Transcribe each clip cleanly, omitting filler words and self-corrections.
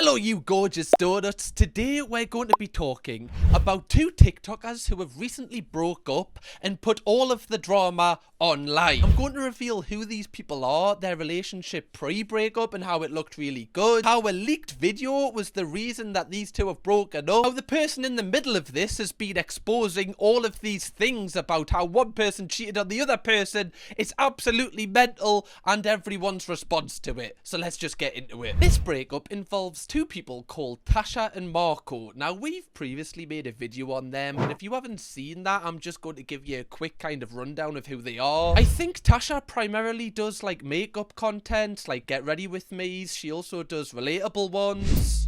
Hello you gorgeous donuts. Today we're going to be talking about two TikTokers who have recently broke up and put all of the drama online. I'm going to reveal who these people are, their relationship pre-breakup and how it looked really good, how a leaked video was the reason that these two have broken up, how the person in the middle of this has been exposing all of these things about how one person cheated on the other person. It's absolutely mental, and everyone's response to it. So let's just get into it. This breakup involves two people called Tasha and Marco. Now, we've previously made a video on them, and if you haven't seen that, I'm just going to give you a quick kind of rundown of who they are. I think Tasha primarily does like makeup content, like Get Ready With Me's. She also does relatable ones.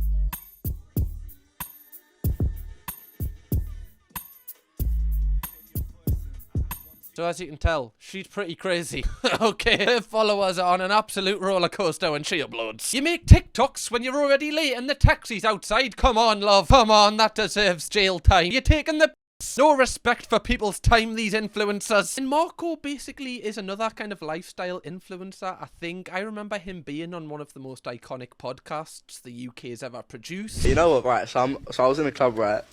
So as you can tell, she's pretty crazy. Okay, her followers are on an absolute roller coaster when she uploads. You make TikToks when you're already late and the taxi's outside? Come on, love. Come on, that deserves jail time. You're taking the piss. No respect for people's time, these influencers. And Marco basically is another kind of lifestyle influencer, I think. I remember him being on one of the most iconic podcasts the UK's ever produced. You know what, right, so I was in the club, right?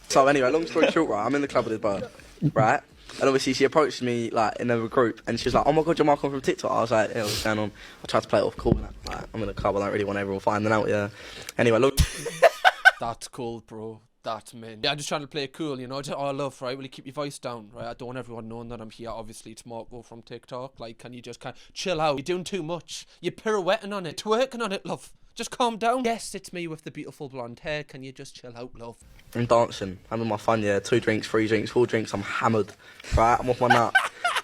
So anyway, long story short, right, I'm in the club with this bird, right? And obviously she approached me like in a group and she was like, oh my god, you're Marco from TikTok. I was like, yeah, what's going on? I tried to play it off cool. Like, I'm in the club, I don't really want everyone finding out, yeah. Anyway, look. That's cool, bro. That's mean. Yeah, I'm just trying to play it cool, you know. Just, oh, love, right? Will you keep your voice down, right? I don't want everyone knowing that I'm here. Obviously, it's Marco from TikTok. Like, can you just kind of chill out? You're doing too much. You're pirouetting on it, twerking on it, love. Just calm down. Yes, it's me with the beautiful blonde hair. Can you just chill out, love? I'm dancing, having my fun, yeah. 2 drinks, 3 drinks, 4 drinks, I'm hammered, right? I'm off my nut.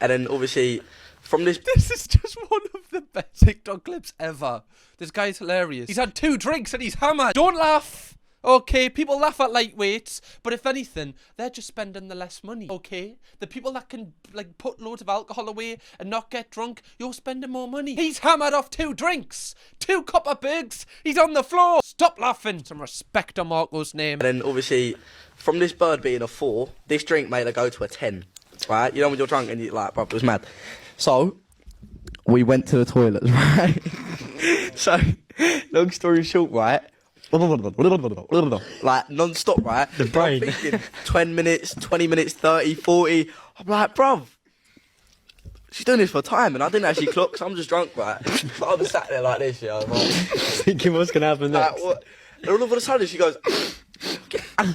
And then obviously, from this... This is just one of the best TikTok clips ever. This guy's hilarious. He's had 2 drinks and he's hammered. Don't laugh. Okay, people laugh at lightweights, but if anything, they're just spending the less money, okay? The people that can, like, put loads of alcohol away and not get drunk, you're spending more money. He's hammered off 2 drinks, 2 copper bigs, he's on the floor. Stop laughing. Some respect on Marco's name. And then, obviously, from this bird being a 4, this drink made her go to a 10, right? You know when you're drunk and you're like, bruv, it was mad. So, we went to the toilets, right? So, long story short, right? Like non-stop, right? The brain. I'm thinking 20 minutes, 20 minutes, 30, 40. I'm like, bruv, she's doing this for time, and I didn't actually clock, so I'm just drunk, right? So I was sat there like this, yeah. Like, thinking what's gonna happen next. Like, what? And all of a sudden she goes, yeah.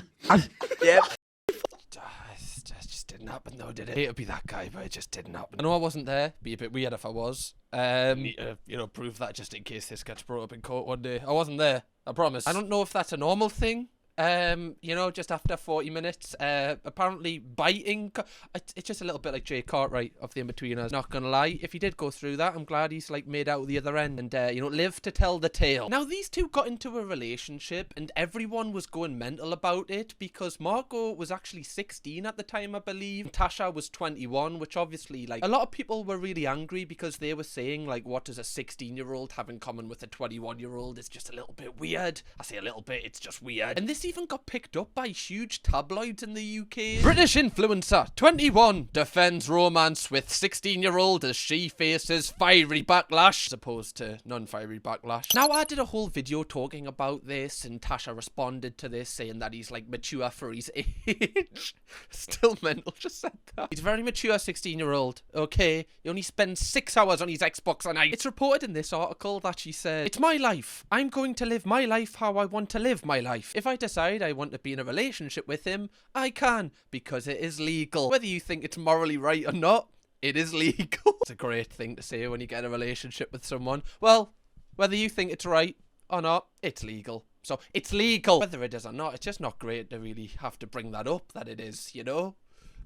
It just didn't happen though, did it? I hate to be that guy, but it just didn't happen. I know I wasn't there. Be a bit weird if I was. Need to, you know, prove that just in case this gets brought up in court one day. I wasn't there. I promise. I don't know if that's a normal thing. You know, just after 40 minutes, apparently biting, it's just a little bit like Jay Cartwright of the In-Betweeners. Not gonna lie, if he did go through that, I'm glad he's like made out the other end and, you know, live to tell the tale. Now, these two got into a relationship and everyone was going mental about it because Marco was actually 16 at the time, I believe. Tasha was 21, which obviously, like, a lot of people were really angry because they were saying, like, what does a 16-year-old have in common with a 21-year-old? It's just a little bit weird. I say a little bit, it's just weird. And this even got picked up by huge tabloids in the UK. British influencer 21 defends romance with 16-year-old as she faces fiery backlash, as opposed to non-fiery backlash. Now, I did a whole video talking about this, and Tasha responded to this saying that he's like mature for his age. Still mental, just said that. He's a very mature 16-year-old, okay? He only spends 6 hours on his Xbox a night. It's reported in this article that she said, "It's my life. I'm going to live my life how I want to live my life. If I decide I want to be in a relationship with him, I can, because it is legal. Whether you think it's morally right or not, it is legal." It's a great thing to say when you get in a relationship with someone. Well, whether you think it's right or not, it's legal. So, it's legal. Whether it is or not, it's just not great to really have to bring that up, that it is, you know?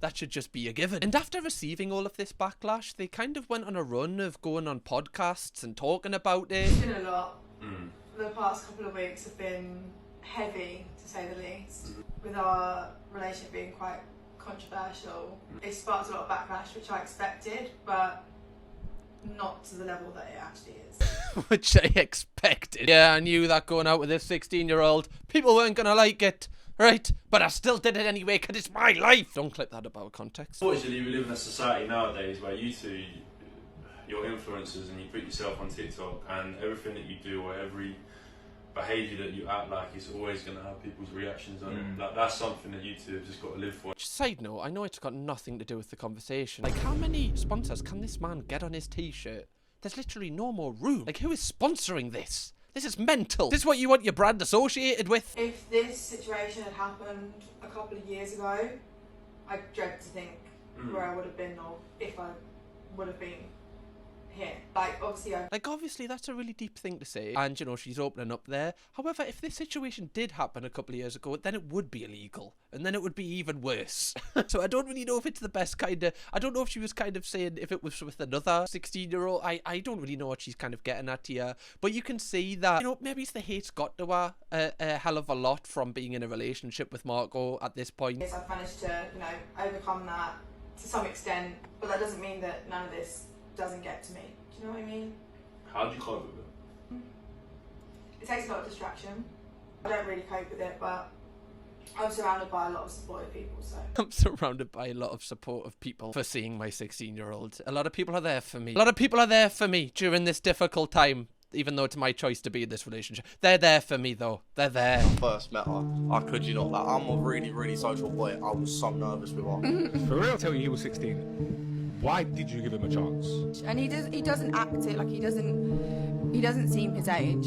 That should just be a given. And after receiving all of this backlash, they kind of went on a run of going on podcasts and talking about it. It's been a lot. The past couple of weeks have been heavy, to say the least. With our relationship being quite controversial, it sparked a lot of backlash, which I expected, but not to the level that it actually is. Which I expected. Yeah, I knew that going out with this 16-year-old, people weren't gonna like it, right? But I still did it anyway, because it's my life. Don't clip that about context. Unfortunately, we live in a society nowadays where you two, you're influencers and you put yourself on TikTok, and everything that you do or every behaviour that you act like is always going to have people's reactions on it. Like, that's something that you two have just got to live for. Side note, I know it's got nothing to do with the conversation. Like, how many sponsors can this man get on his t-shirt? There's literally no more room. Like, who is sponsoring this? This is mental. This is what you want your brand associated with? If this situation had happened a couple of years ago, I dread to think where I would have been, or if I would have been here. Like, obviously that's a really deep thing to say, and you know, she's opening up there. However, if this situation did happen a couple of years ago, then it would be illegal, and then it would be even worse. So I don't really know if it's the best kind of, I don't know if she was kind of saying if it was with another 16-year-old. I don't really know what she's kind of getting at here, but you can see that, you know, maybe the hate's got to her a hell of a lot from being in a relationship with Marco at this point. yes, I've managed to, you know, overcome that to some extent, but that doesn't mean that none of this doesn't get to me. Do you know what I mean? How do you cope with it? It takes a lot of distraction. I don't really cope with it, but I'm surrounded by a lot of supportive people, so. I'm surrounded by a lot of supportive people for seeing my 16-year-old. A lot of people are there for me. A lot of people are there for me during this difficult time, even though it's my choice to be in this relationship. They're there for me, though. They're there. First met her, I could you not, like, I'm a really, really social boy. I was so nervous with her. For real, tell you he was 16. Why did you give him a chance? And he doesn't act it, like he doesn't seem his age.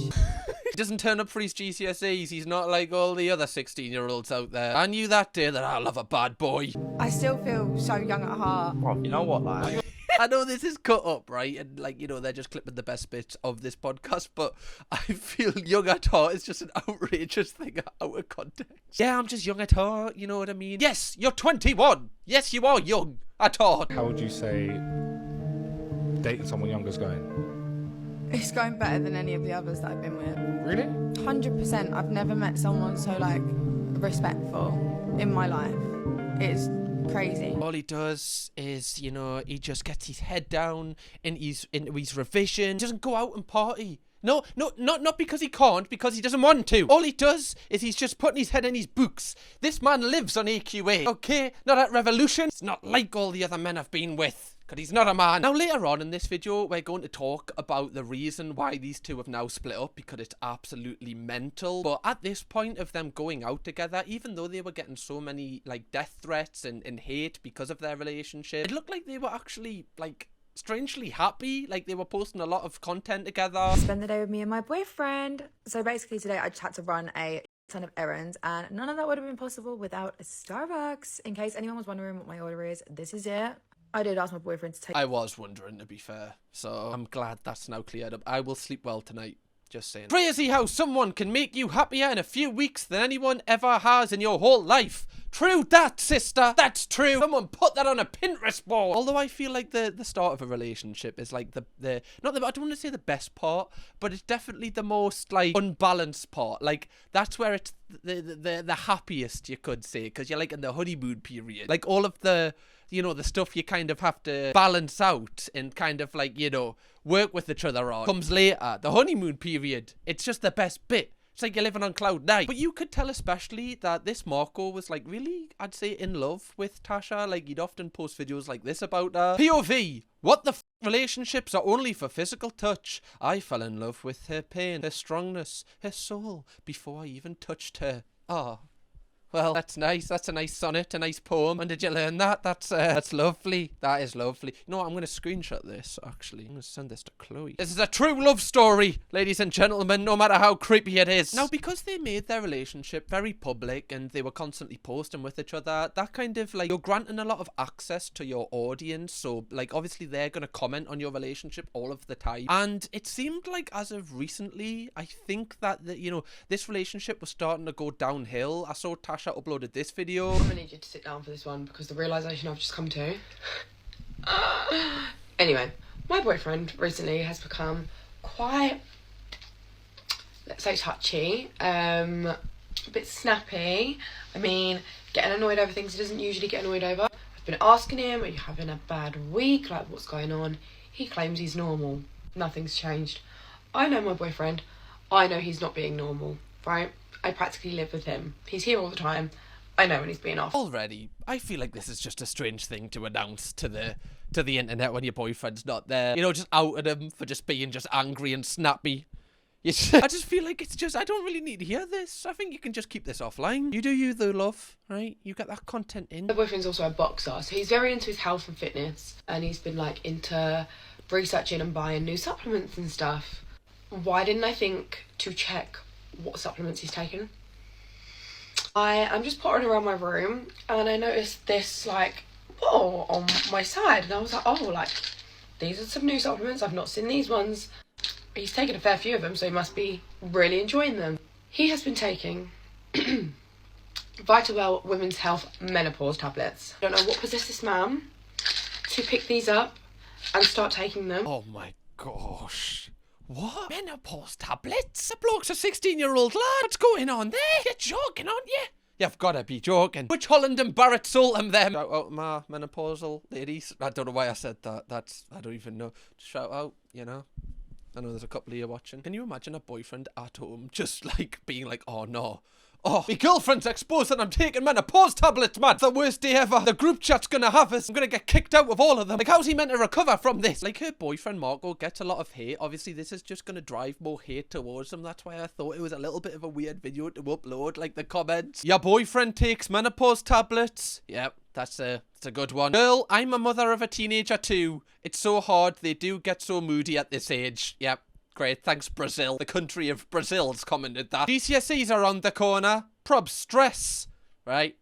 He doesn't turn up for his GCSEs. He's not like all the other 16-year-olds out there. I knew that day that I love a bad boy. I still feel so young at heart. Bro, you know what, like... I know this is cut up, right? And, like, you know, they're just clipping the best bits of this podcast, but I feel young at heart is just an outrageous thing out of context. Yeah, I'm just young at heart, you know what I mean? Yes, you're 21. Yes, you are young at heart. How would you say dating someone younger is going? It's going better than any of the others that I've been with. Really? 100%. I've never met someone so, like, respectful in my life. It's crazy. All he does is, you know, he just gets his head down into his revision. He doesn't go out and party. No, not because he can't, because he doesn't want to. All he does is he's just putting his head in his books. This man lives on AQA, okay? Not at Revolution. It's not like all the other men I've been with, because he's not a man. Now, later on in this video, we're going to talk about the reason why these two have now split up, because it's absolutely mental. But at this point of them going out together, even though they were getting so many, like, death threats and hate because of their relationship, it looked like they were actually, like, strangely happy. Like, they were posting a lot of content together. Spend the day with me and my boyfriend. So basically today I just had to run a ton of errands, and none of that would have been possible without a Starbucks. In case anyone was wondering what my order is, this is it. I did ask my boyfriend to take... I was wondering, to be fair, so I'm glad that's now cleared up. I will sleep well tonight. Just saying. Crazy how someone can make you happier in a few weeks than anyone ever has in your whole life. True that, sister. That's true. Someone put that on a Pinterest board. Although I feel like the start of a relationship is like I don't want to say the best part, but it's definitely the most, like, unbalanced part. Like, that's where it's the happiest, you could say, because you're like in the honeymoon period. Like, all of the, you know, the stuff you kind of have to balance out and kind of, like, you know, work with each other on comes later. The honeymoon period, it's just the best bit. It's like you're living on cloud nine. But you could tell especially that this Marco was, like, really, I'd say, in love with Tasha. Like, he'd often post videos like this about her. POV, what the relationships are only for physical touch. I fell in love with her pain, her strongness, her soul, before I even touched her. Ah. Well, that's nice. That's a nice sonnet, a nice poem. When did you learn that? That's lovely. That is lovely. You know what? I'm going to screenshot this, actually. I'm going to send this to Chloe. This is a true love story, ladies and gentlemen, no matter how creepy it is. Now, because they made their relationship very public and they were constantly posting with each other, that kind of, like, you're granting a lot of access to your audience. So, like, obviously they're going to comment on your relationship all of the time. And it seemed like as of recently, I think that, you know, this relationship was starting to go downhill. I saw Tasha uploaded this video. I'm gonna need you to sit down for this one because the realisation I've just come to. Anyway, my boyfriend recently has become quite, let's say, touchy, a bit snappy. I mean, getting annoyed over things he doesn't usually get annoyed over. I've been asking him, are you having a bad week? Like, what's going on? He claims he's normal. Nothing's changed. I know my boyfriend. I know he's not being normal, right? I practically live with him. He's here all the time. I know when he's being off. Already, I feel like this is just a strange thing to announce to the internet when your boyfriend's not there. You know, just outed him for just being just angry and snappy. I just feel like it's just, I don't really need to hear this. I think you can just keep this offline. You do you though, love, right? You get that content in. My boyfriend's also a boxer, so he's very into his health and fitness, and he's been like into researching and buying new supplements and stuff. Why didn't I think to check what supplements he's taken? I'm just pottering around my room and I noticed this like bottle on my side, and I was like, oh, like these are some new supplements, I've not seen these ones. He's taken a fair few of them, so he must be really enjoying them. He has been taking Vitalwell Women's Health Menopause tablets. I don't know what possessed this man to pick these up and start taking them. Oh my gosh. What? Menopause tablets? The bloke's a 16-year-old lad. What's going on there? You're joking, aren't you? You've got to be joking. Butch Holland and Barrett Saltham them. Shout out my menopausal ladies. I don't know why I said that. I don't even know. Shout out, you know. I know there's a couple of you watching. Can you imagine a boyfriend at home just like being like, oh no. Oh, my girlfriend's exposed and I'm taking menopause tablets, man. It's the worst day ever. The group chat's gonna have us. I'm gonna get kicked out of all of them. Like, how's he meant to recover from this? Like, her boyfriend, Marco, gets a lot of hate. Obviously, this is just gonna drive more hate towards him. That's why I thought it was a little bit of a weird video to upload, like the comments. Your boyfriend takes menopause tablets. Yep, that's a good one. Girl, I'm a mother of a teenager too. It's so hard. They do get so moody at this age. Yep. Great, thanks Brazil. The country of Brazil's commented that. GCSEs are on the corner. Prob stress. Right,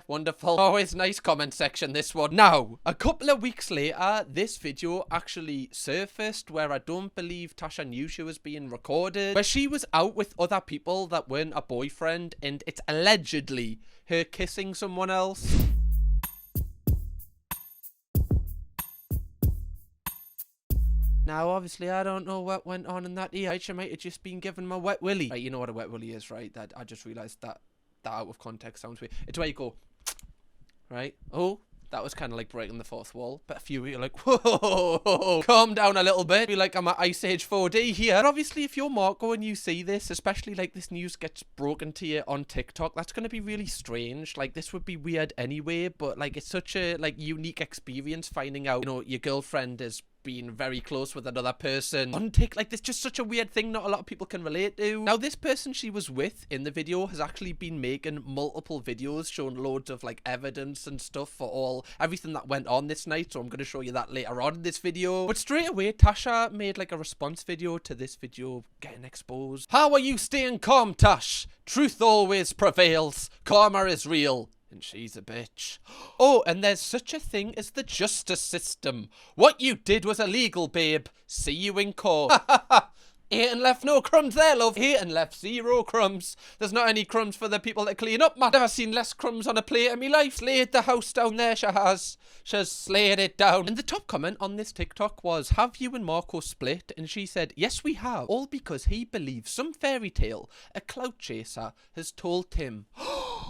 wonderful. Always nice comment section, this one. Now, a couple of weeks later, this video actually surfaced where I don't believe Tasha knew she was being recorded. Where she was out with other people that weren't a boyfriend, and it's allegedly her kissing someone else. Now, obviously, I don't know what went on in that ear. She might have just been given my wet willy. Right, you know what a wet willy is, right? That I just realised that out of context sounds weird. It's where you go, right? Oh, that was kind of like breaking the fourth wall. But a few of you are like, whoa, calm down a little bit. Be like, I'm at Ice Age 4D here. But obviously, if you're Marco and you see this, especially like this news gets broken to you on TikTok, that's going to be really strange. Like, this would be weird anyway, but like, it's such a like unique experience finding out, you know, your girlfriend is being very close with another person on TikTok. Like, this just such a weird thing not a lot of people can relate to. Now, this person she was with in the video has actually been making multiple videos showing loads of like evidence and stuff for everything that went on this night, so I'm going to show you that later on in this video. But straight away, Tasha made like a response video to this video getting exposed. How are you staying calm, Tash? Truth always prevails. Karma is real. And she's a bitch. Oh, and there's such a thing as the justice system. What you did was illegal, babe. See you in court. Ate and left no crumbs there, love. Ate and left 0 crumbs. There's not any crumbs for the people that clean up, man. Never seen less crumbs on a plate in my life. Slayed the house down there, she has. She's slayed it down. And the top comment on this TikTok was, have you and Marco split? And she said, yes, we have. All because he believes some fairy tale a clout chaser has told him.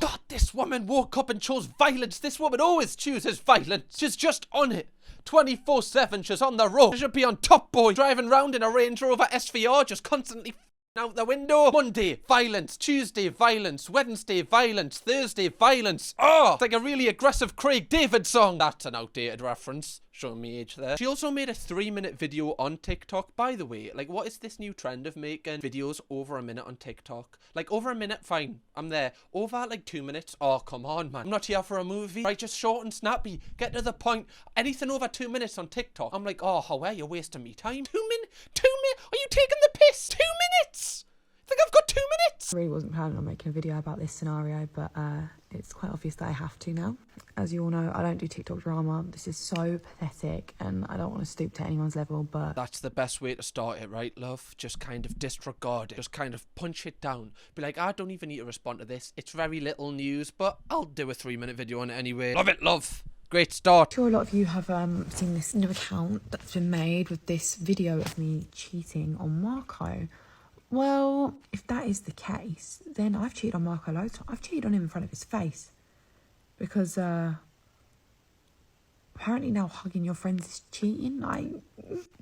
God, this woman woke up and chose violence. This woman always chooses violence. She's just on it. 24/7, she's on the road. She should be on Top Boy, driving around in a Range Rover SVR, just constantly out the window. Monday, violence. Tuesday, violence. Wednesday, violence. Thursday, violence. Oh, it's like a really aggressive Craig David song. That's an outdated reference. Showing me age there. She also made a 3-minute video on TikTok. By the way, like, what is this new trend of making videos over a minute on TikTok? Like, over a minute, fine, I'm there. Over like 2 minutes, oh, come on, man. I'm not here for a movie. Right, just short and snappy. Get to the point. Anything over 2 minutes on TikTok, I'm like, oh, how are you wasting me time? 2 minutes? 2 minutes? Are you taking the piss? 2 minutes? I think I've got 2 minutes. I really wasn't planning on making a video about this scenario, but it's quite obvious that I have to now. As you all know, I don't do TikTok drama. This is so pathetic and I don't want to stoop to anyone's level, but that's the best way to start it, right, love? Just kind of disregard it. Just kind of punch it down. Be like, I don't even need to respond to this. It's very little news, but I'll do a 3-minute video on it anyway. Love it, love. Great start. I'm sure a lot of you have seen this new account that's been made with this video of me cheating on Marco. Well, if that is the case, then I've cheated on Marco loads. I've cheated on him in front of his face. Because apparently now hugging your friends is cheating.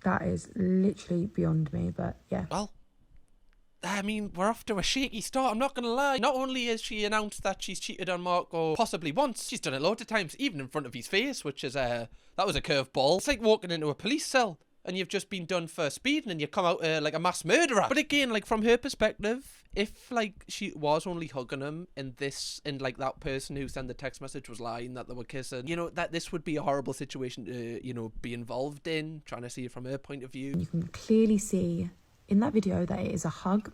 That is literally beyond me, but yeah. Well, I mean, we're off to a shaky start, I'm not gonna lie. Not only has she announced that she's cheated on Marco possibly once, she's done it loads of times, even in front of his face, which is, that was a curveball. It's like walking into a police cell. and you've just been done for speeding and you come out like a mass murderer. But again, like from her perspective, if like she was only hugging him and like that person who sent the text message was lying that they were kissing, you know, that this would be a horrible situation to, you know, be involved in, trying to see it from her point of view. You can clearly see in that video that it is a hug.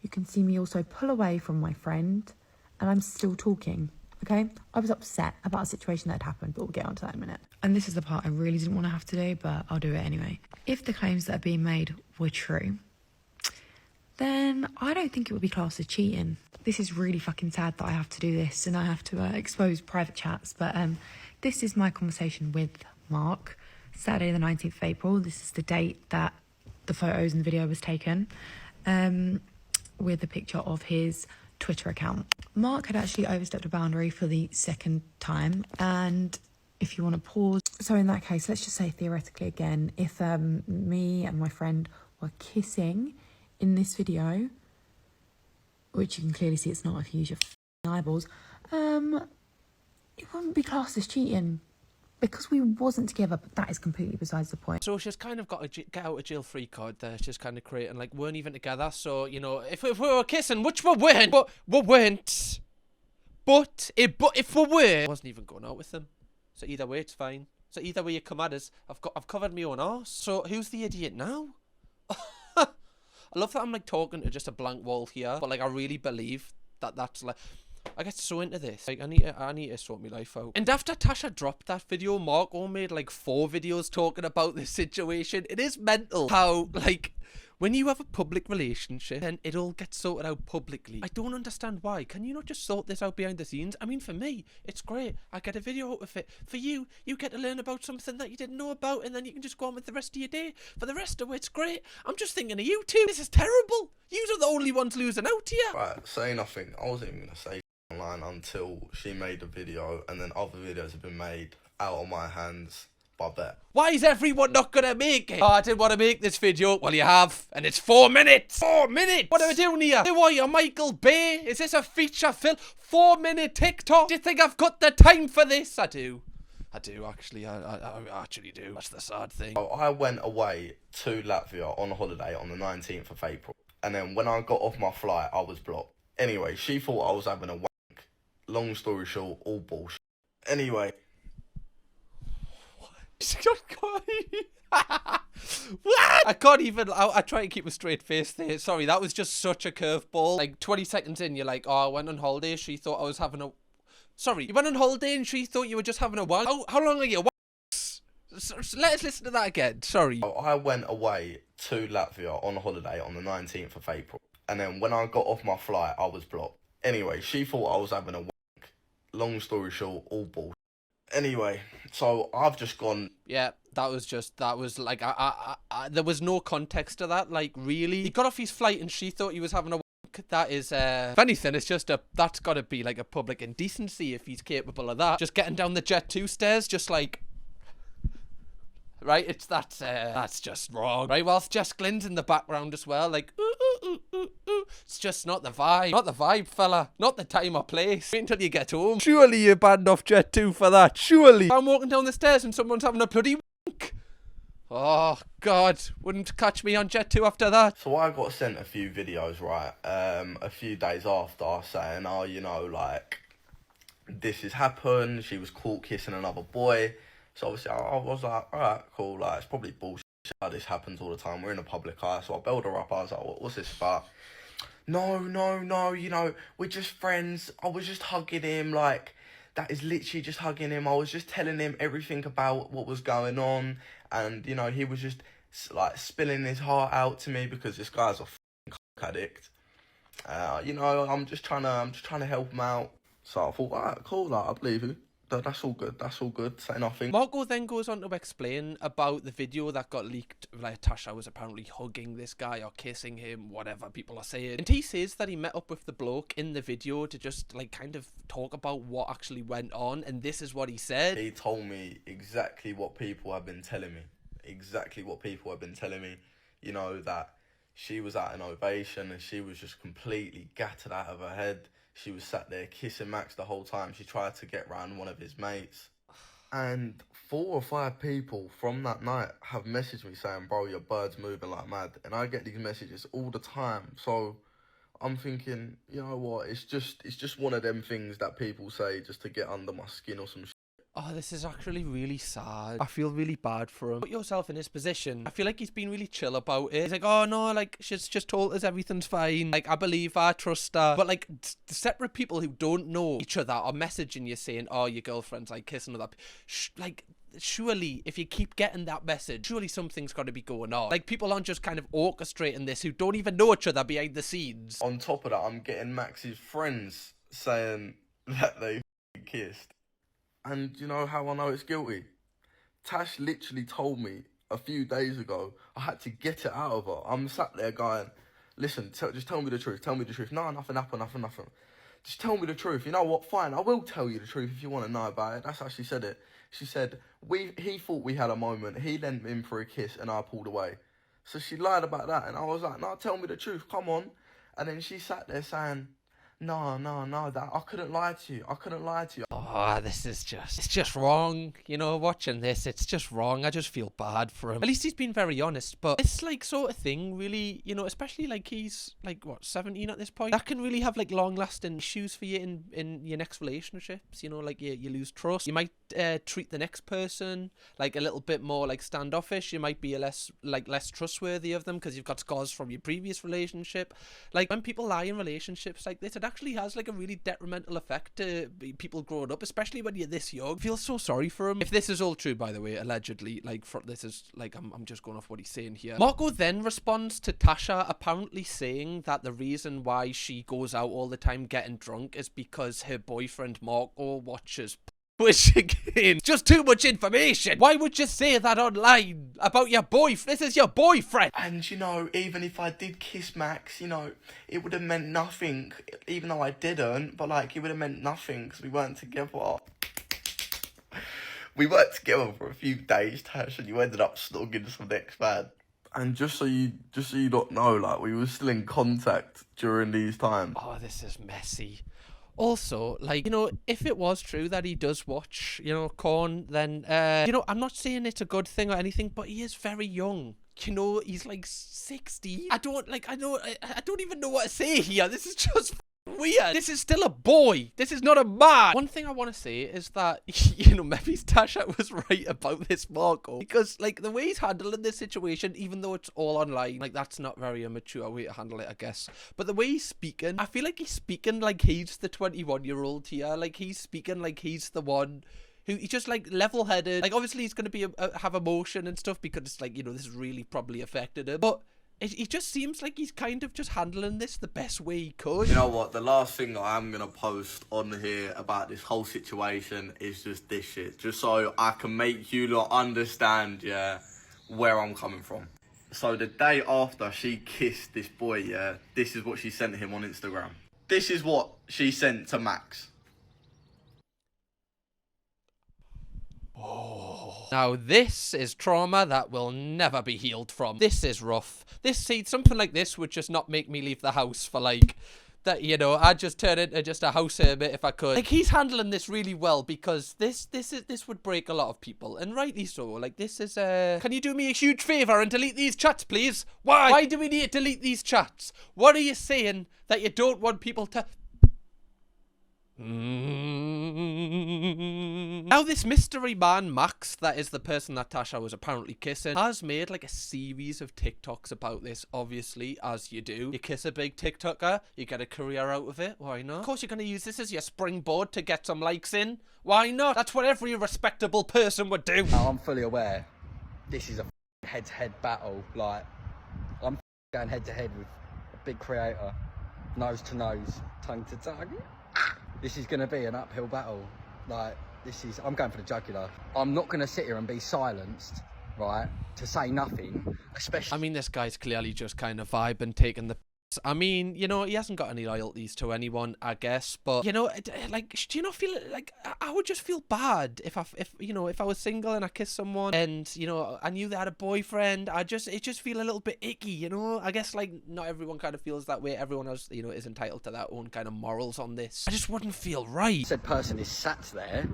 You can see me also pull away from my friend, and I'm still talking. Okay, I was upset about a situation that had happened, but we'll get onto that in a minute. And this is the part I really didn't want to have to do, but I'll do it anyway. If the claims that are being made were true, then I don't think it would be classed as cheating. This is really fucking sad that I have to do this and I have to expose private chats, but this is my conversation with Mark, Saturday the 19th of April. This is the date that the photos and the video was taken, with a picture of his Twitter account. Mark had actually overstepped a boundary for the second time, and if you want to pause, so in that case, let's just say theoretically again, if me and my friend were kissing in this video, which you can clearly see it's not if you use your eyeballs, it wouldn't be classed as cheating because we wasn't together, but that is completely besides the point. So she's kind of got a get out of jail free card there. She's kind of creating like weren't even together. So, you know, if we were kissing, which we weren't, but we weren't. But if we were, I wasn't even going out with them. So either way, it's fine. So either way you come at us, I've covered my own arse. So who's the idiot now? I love that I'm like talking to just a blank wall here, but like I really believe that that's like. I get so into this. Like, I need to sort my life out. And after Tasha dropped that video, Marco made like 4 videos talking about this situation. It is mental how, like, when you have a public relationship, then it all gets sorted out publicly. I don't understand why. Can you not just sort this out behind the scenes? I mean, for me, it's great. I get a video out of it. For you, you get to learn about something that you didn't know about, and then you can just go on with the rest of your day. For the rest of it, it's great. I'm just thinking of you two. This is terrible. You are the only ones losing out here. Right, say nothing. I wasn't even going to say online until she made the video, and then other videos have been made out of my hands by Bet. Why is everyone not gonna make it? Oh, I didn't want to make this video. Well, you have, and it's 4 minutes. 4 minutes. What are we doing here? Who are you, Michael Bay? Is this a feature film? 4-minute TikTok? Do you think I've got the time for this? I do actually. I actually do. That's the sad thing. I went away to Latvia on holiday on the 19th of April, and then when I got off my flight, I was blocked. Anyway, she thought I was having a wank. Long story short, all bullshit. Anyway. What? I can't even. I try to keep a straight face there. Sorry, that was just such a curveball. Like 20 seconds in, you're like, oh, I went on holiday. She thought I was having a. Sorry, you went on holiday and she thought you were just having a wank. How long are you? So let us listen to that again. Sorry. I went away to Latvia on holiday on the 19th of April, and then when I got off my flight, I was blocked. Anyway, she thought I was having a wank. Long story short, all bullshit. Anyway, so I've just gone. Yeah, that was like, there was no context to that. Like, really? He got off his flight and she thought he was having a wank. That is, if anything, it's just that's got to be like a public indecency if he's capable of that. Just getting down the Jet 2 stairs, just like. Right, that's just wrong. Right, whilst Jess Glenn's in the background as well, like, ooh, ooh, ooh, ooh, ooh. It's just not the vibe. Not the vibe, fella. Not the time or place. Wait until you get home. Surely you banned off Jet 2 for that. Surely. I'm walking down the stairs and someone's having a bloody wank. Oh, God. Wouldn't catch me on Jet 2 after that. So I got sent a few videos, right, a few days after, saying, oh, you know, like, this has happened. She was caught kissing another boy. So obviously I was like, alright, cool, like, it's probably bullshit how this happens all the time. We're in a public eye. So I bailed her up. I was like, what's this about? No, you know, we're just friends. I was just hugging him, like, that is literally just hugging him. I was just telling him everything about what was going on. And, you know, he was just, like, spilling his heart out to me because this guy's a f***ing coke addict. You know, I'm just trying to help him out. So I thought, alright, cool, like, I believe you. That's all good, say nothing. Marco then goes on to explain about the video that got leaked, like Tasha was apparently hugging this guy or kissing him, whatever people are saying. And he says that he met up with the bloke in the video to just, like, kind of talk about what actually went on, and this is what he said. He told me exactly what people have been telling me. You know, that she was at an ovation and she was just completely gutted out of her head. She was sat there kissing Max the whole time. She tried to get round one of his mates. And 4 or 5 people from that night have messaged me saying, bro, your bird's moving like mad. And I get these messages all the time. So I'm thinking, you know what, it's just one of them things that people say just to get under my skin or some shit. Oh, this is actually really sad. I feel really bad for him. Put yourself in his position. I feel like he's been really chill about it. He's like, oh no, like, she's just told us everything's fine. Like, I believe her, I trust her. But like, separate people who don't know each other are messaging you saying, oh, your girlfriend's like kissing other like, surely, if you keep getting that message, surely something's got to be going on. Like, people aren't just kind of orchestrating this who don't even know each other behind the scenes. On top of that, I'm getting Max's friends saying that they kissed. And you know how I know it's guilty? Tash literally told me a few days ago I had to get it out of her. I'm sat there going, listen, just tell me the truth, tell me the truth. No, nothing happened, nothing. Just tell me the truth. You know what, fine, I will tell you the truth if you want to know about it. That's how she said it. She said, he thought we had a moment, he leant in for a kiss and I pulled away. So she lied about that and I was like, no, tell me the truth, come on. And then she sat there saying, no, that I couldn't lie to you. Oh, this is it's just wrong. You know, watching this, it's just wrong. I just feel bad for him. At least he's been very honest, but this like sort of thing really, you know, especially like he's like, what, 17 at this point? That can really have like long lasting issues for you in your next relationships. You know, like you lose trust. You might treat the next person like a little bit more like standoffish. You might be less trustworthy of them because you've got scars from your previous relationship. Like, when people lie in relationships like this, it actually has like a really detrimental effect to people growing up, especially when you're this young. I feel so sorry for him. If this is all true, by the way, allegedly, like, this is like, I'm just going off what he's saying here. Marco then responds to Tasha apparently saying that the reason why she goes out all the time getting drunk is because her boyfriend Marco watches, which again, just too much information. Why would you say that online about your boyfriend? This is your boyfriend. And you know, even if I did kiss Max, you know, it would have meant nothing, even though I didn't, but like, it would have meant nothing because we weren't together. We worked together for a few days, Tash, and you ended up snogging some next man. And just so you don't know, like, we were still in contact during these times. Oh, this is messy. Also, like, you know, if it was true that he does watch, you know, Korn, then, you know, I'm not saying it's a good thing or anything, but he is very young. You know, he's like 60. I don't even know what to say here. This is just weird. This is still a boy. This is not a man. One thing I want to say is that, you know, maybe Tasha was right about this Marco, because like the way he's handling this situation, even though it's all online, like, that's not very a mature way to handle it, I guess. But the way he's speaking, I feel like he's speaking like he's the 21-year-old here. Like, he's speaking like he's the one who, he's just like level-headed. Like, obviously he's going to be have emotion and stuff because it's like, you know, this has really probably affected him, but it just seems like he's kind of just handling this the best way he could. You know what? The last thing I am going to post on here about this whole situation is just this shit. Just so I can make you lot understand, yeah, where I'm coming from. So the day after she kissed this boy, yeah, this is what she sent him on Instagram. This is what she sent to Max. Oh. Now this is trauma that will never be healed from. This is rough. Something like this would just not make me leave the house for like, that, you know, I'd just turn into just a house hermit if I could. Like, he's handling this really well because this would break a lot of people, and rightly so. Like, this is can you do me a huge favour and delete these chats, please? Why do we need to delete these chats? What are you saying that you don't want people to... Now this mystery man Max, that is the person that Tasha was apparently kissing, has made like a series of TikToks about this, obviously, as you do. You kiss a big TikToker, you get a career out of it, why not? Of course you're going to use this as your springboard to get some likes in, why not? That's what every respectable person would do. Now, I'm fully aware this is a head-to-head battle. Like, I'm going head-to-head with a big creator, nose to nose, tongue to tongue. This is going to be an uphill battle. Like, I'm going for the jugular. I'm not going to sit here and be silenced, right, to say nothing, especially... I mean, this guy's clearly just kind of vibing, taking the... I mean, you know, he hasn't got any loyalties to anyone, I guess, but, you know, like, do you not feel, like, I would just feel bad if I was single and I kissed someone and, you know, I knew they had a boyfriend, it just feel a little bit icky, you know? I guess, like, not everyone kind of feels that way. Everyone else, you know, is entitled to their own kind of morals on this. I just wouldn't feel right. Said person is sat there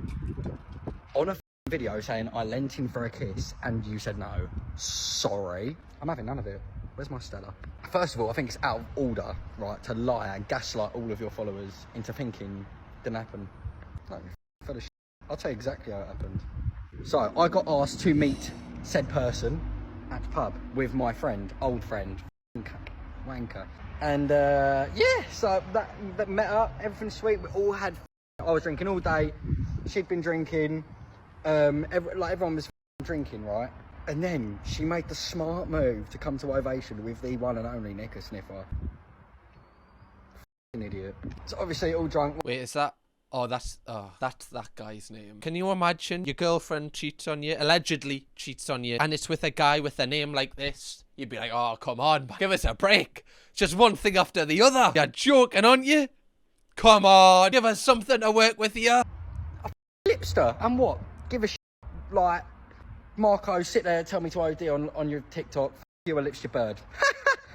on a video saying I leant in for a kiss and you said no. Sorry. I'm having none of it. Where's my Stella? First of all, I think it's out of order, right, to lie and gaslight all of your followers into thinking it didn't happen. No, full of shit. I'll tell you exactly how it happened. So, I got asked to meet said person at the pub with my friend, old friend, wanker. And, yeah, so that met up, everything's sweet, we all had I was drinking all day, she'd been drinking, everyone was drinking, right? And then she made the smart move to come to Ovation with the one and only Knicker Sniffer. F***ing idiot. So obviously all drunk. Wait, is that... Oh, that's that guy's name. Can you imagine your girlfriend cheats on you, allegedly cheats on you, and it's with a guy with a name like this? You'd be like, oh, come on, give us a break. Just one thing after the other. You're joking, aren't you? Come on, give us something to work with you. I flipped her, and what? Give a shit, like, Marco, sit there, tell me to OD on your TikTok. F you, I lips your bird.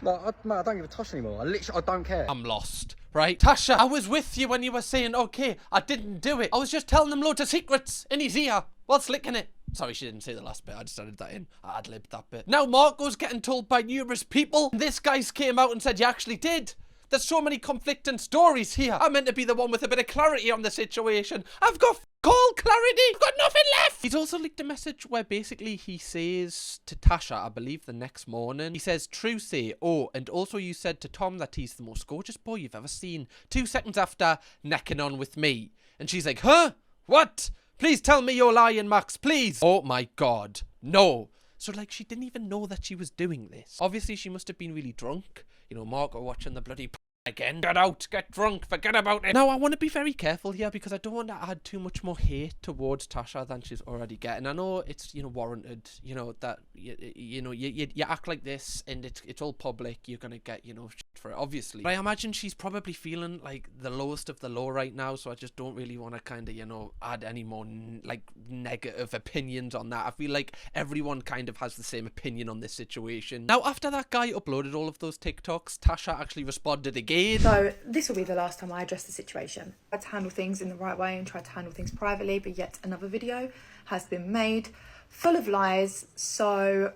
Like, I don't give a toss anymore. I don't care. I'm lost, right? Tasha, I was with you when you were saying, okay, I didn't do it. I was just telling him loads of secrets in his ear while slicking it. Sorry, she didn't say the last bit. I just added that in. I ad-libbed that bit. Now Marco's getting told by numerous people. This guy's came out and said you actually did. There's so many conflicting stories here. I'm meant to be the one with a bit of clarity on the situation. I've got all clarity. I've got nothing left. He's also leaked a message where basically he says to Tasha, I believe the next morning, he says, true say, oh, and also you said to Tom that he's the most gorgeous boy you've ever seen. 2 seconds after, necking on with me. And she's like, huh? What? Please tell me you're lying, Max, please. Oh my God, no. So like she didn't even know that she was doing this. Obviously she must have been really drunk. You know, Marco watching the bloody again. Get out, get drunk, forget about it. Now, I want to be very careful here because I don't want to add too much more hate towards Tasha than she's already getting. I know it's, you know, warranted, you know, that, you act like this and it's all public. You're going to get, you know, shit for it, obviously. But I imagine she's probably feeling like the lowest of the low right now. So I just don't really want to kind of, you know, add any more like negative opinions on that. I feel like everyone kind of has the same opinion on this situation. Now, after that guy uploaded all of those TikToks, Tasha actually responded again. So this will be the last time I address the situation. I had to handle things in the right way and try to handle things privately, but yet another video has been made full of lies, so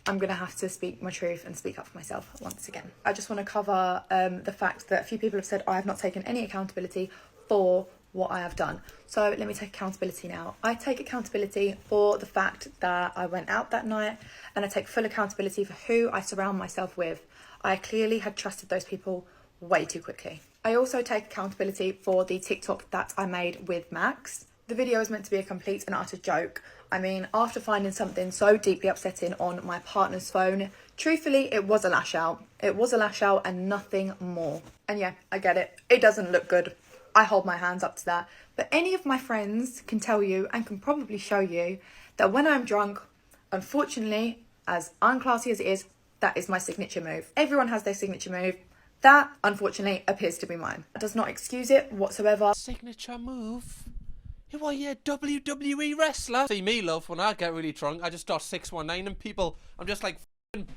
I'm going to have to speak my truth and speak up for myself once again. I just want to cover the fact that a few people have said I have not taken any accountability for what I have done. So let me take accountability now. I take accountability for the fact that I went out that night, and I take full accountability for who I surround myself with. I clearly had trusted those people way too quickly. I also take accountability for the TikTok that I made with Max. The video is meant to be a complete and utter joke. I mean, after finding something so deeply upsetting on my partner's phone, truthfully, it was a lash out. It was a lash out and nothing more. And yeah, I get it. It doesn't look good. I hold my hands up to that. But any of my friends can tell you and can probably show you that when I'm drunk, unfortunately, as unclassy as it is, that is my signature move. Everyone has their signature move. That, unfortunately, appears to be mine. That does not excuse it whatsoever. Signature move? Who are you, a WWE wrestler? See me, love, when I get really drunk, I just start 619 and people, I'm just like,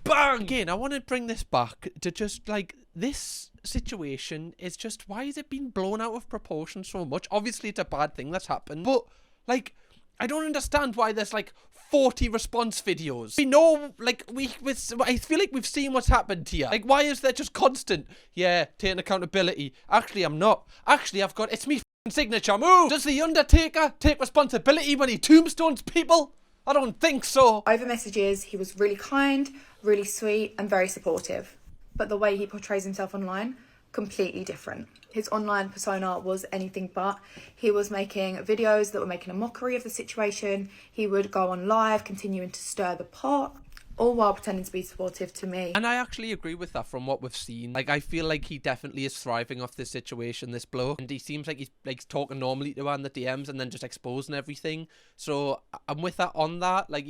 bang! Again, I want to bring this back to just, like, this situation is just, why is it being blown out of proportion so much? Obviously, it's a bad thing that's happened, but, like, I don't understand why there's, like, 40 response videos. We know, like, I feel like we've seen what's happened here. Like, why is there just constant, yeah, taking accountability? Actually, I'm not. Actually, it's me signature move. Does The Undertaker take responsibility when he tombstones people? I don't think so. Over messages, he was really kind, really sweet, and very supportive. But the way he portrays himself online, completely different. His online persona was anything but. He was making videos that were making a mockery of the situation. He would go on live, continuing to stir the pot, all while pretending to be supportive to me. And I actually agree with that from what we've seen. Like, I feel like he definitely is thriving off this situation, this bloke. And he seems like he's like talking normally to her in the DMs and then just exposing everything. So I'm with that on that. Like,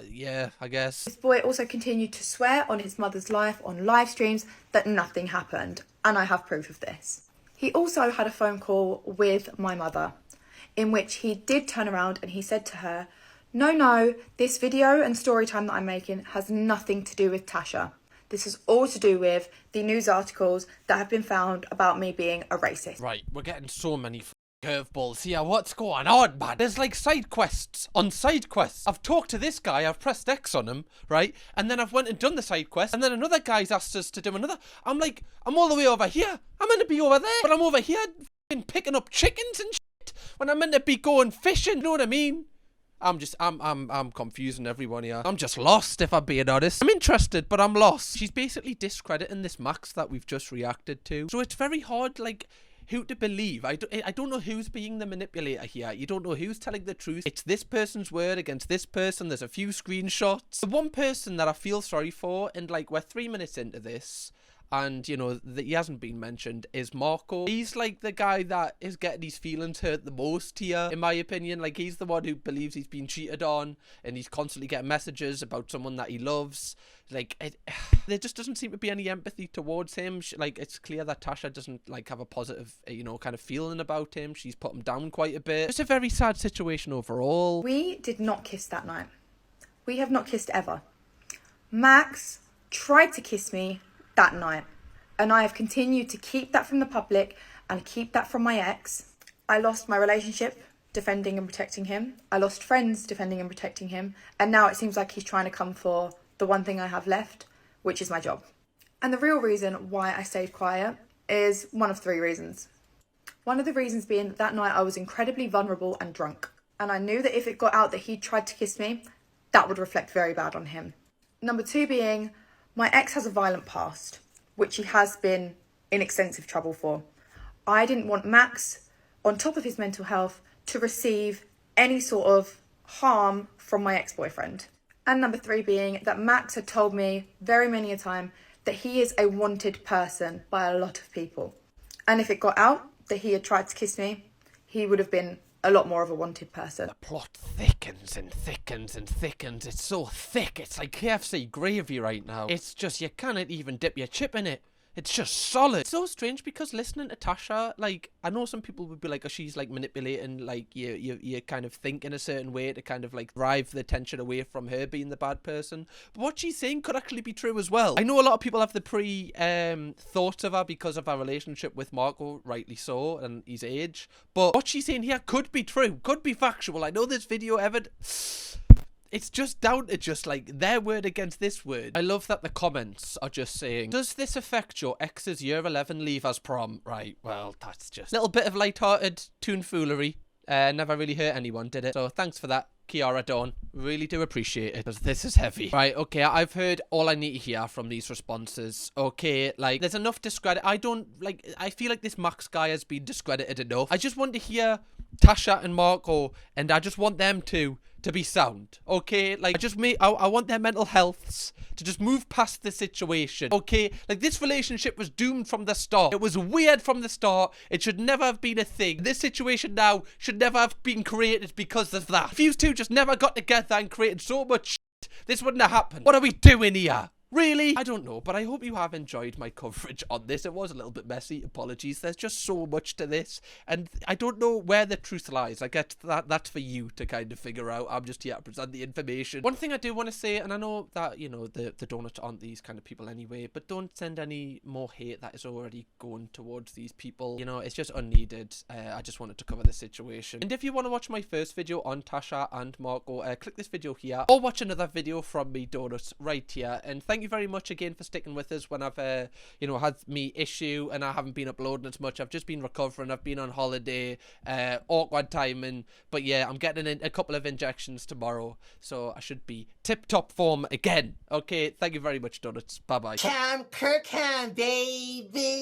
yeah, I guess. This boy also continued to swear on his mother's life on live streams that nothing happened. And I have proof of this. He also had a phone call with my mother in which he did turn around and he said to her, no, this video and story time that I'm making has nothing to do with Tasha. This is all to do with the news articles that have been found about me being a racist. Right, we're getting so many curveballs here. What's going on, man? There's like side quests on side quests. I've talked to this guy, I've pressed X on him, right? And then I've went and done the side quest, and then another guy's asked us to do another. I'm like, I'm all the way over here. I'm meant to be over there, but I'm over here picking up chickens and shit when I'm meant to be going fishing. You know what I mean? I'm confusing everyone here. I'm just lost, if I'm being honest. I'm interested, but I'm lost. She's basically discrediting this Max that we've just reacted to. So it's very hard, like, who to believe. I don't know who's being the manipulator here. You don't know who's telling the truth. It's this person's word against this person. There's a few screenshots. The one person that I feel sorry for, and like, we're 3 minutes into this, and, you know, that he hasn't been mentioned, is Marco. He's, like, the guy that is getting his feelings hurt the most here, in my opinion. Like, he's the one who believes he's been cheated on, and he's constantly getting messages about someone that he loves. Like, there just doesn't seem to be any empathy towards him. Like, it's clear that Tasha doesn't, like, have a positive, you know, kind of feeling about him. She's put him down quite a bit. It's a very sad situation overall. We did not kiss that night. We have not kissed ever. Max tried to kiss me that night, and I have continued to keep that from the public and keep that from my ex. I lost my relationship defending and protecting him. I lost friends defending and protecting him, and now it seems like he's trying to come for the one thing I have left, which is my job. And the real reason why I stayed quiet is one of 3 reasons. One of the reasons being that night I was incredibly vulnerable and drunk, and I knew that if it got out that he tried to kiss me, that would reflect very bad on him. Number 2 being, my ex has a violent past, which he has been in extensive trouble for. I didn't want Max, on top of his mental health, to receive any sort of harm from my ex-boyfriend. And number 3 being that Max had told me very many a time that he is a wanted person by a lot of people. And if it got out that he had tried to kiss me, he would have been a lot more of a wanted person. The plot thickens and thickens and thickens. It's so thick. It's like KFC gravy right now. It's just, you cannot even dip your chip in it. It's just solid. It's so strange because listening to Tasha, like, I know some people would be like, oh, she's like manipulating, like, you kind of think in a certain way to kind of like drive the attention away from her being the bad person. But what she's saying could actually be true as well. I know a lot of people have the thoughts of her because of her relationship with Marco, rightly so, and his age. But what she's saying here could be true, could be factual. I know there's video evidence. It's just down to just like their word against this word. I love that the comments are just saying, does this affect your ex's year 11 leavers prom? Right, well, that's just a little bit of light-hearted tomfoolery. Never really hurt anyone, did it? So thanks for that, Kiara Dawn. Really do appreciate it, because this is heavy. Right, okay, I've heard all I need to hear from these responses. Okay, like, there's enough discredit. I feel like this Max guy has been discredited enough. I just want to hear Tasha and Marco, and I just want them to be sound, okay? Like, I want their mental healths to just move past the situation, okay? Like, this relationship was doomed from the start. It was weird from the start. It should never have been a thing. This situation now should never have been created because of that. If you two just never got together and created so much shit, this wouldn't have happened. What are we doing here? Really? I don't know, but I hope you have enjoyed my coverage on this. It was a little bit messy. Apologies. There's just so much to this, and I don't know where the truth lies. I guess that's for you to kind of figure out. I'm just here to present the information. One thing I do want to say, and I know that, you know, the donuts aren't these kind of people anyway, but don't send any more hate that is already going towards these people. You know, it's just unneeded. I just wanted to cover the situation. And if you want to watch my first video on Tasha and Marco, click this video here, or watch another video from me, Donuts, right here. And thank you very much again for sticking with us when I've you know, had me issue and I haven't been uploading as much. I've just been recovering. I've been on holiday, awkward timing, but yeah, I'm getting in a couple of injections tomorrow, so I should be tip-top form again. Okay, thank you very much, Donuts. Bye bye. Kirkham, baby.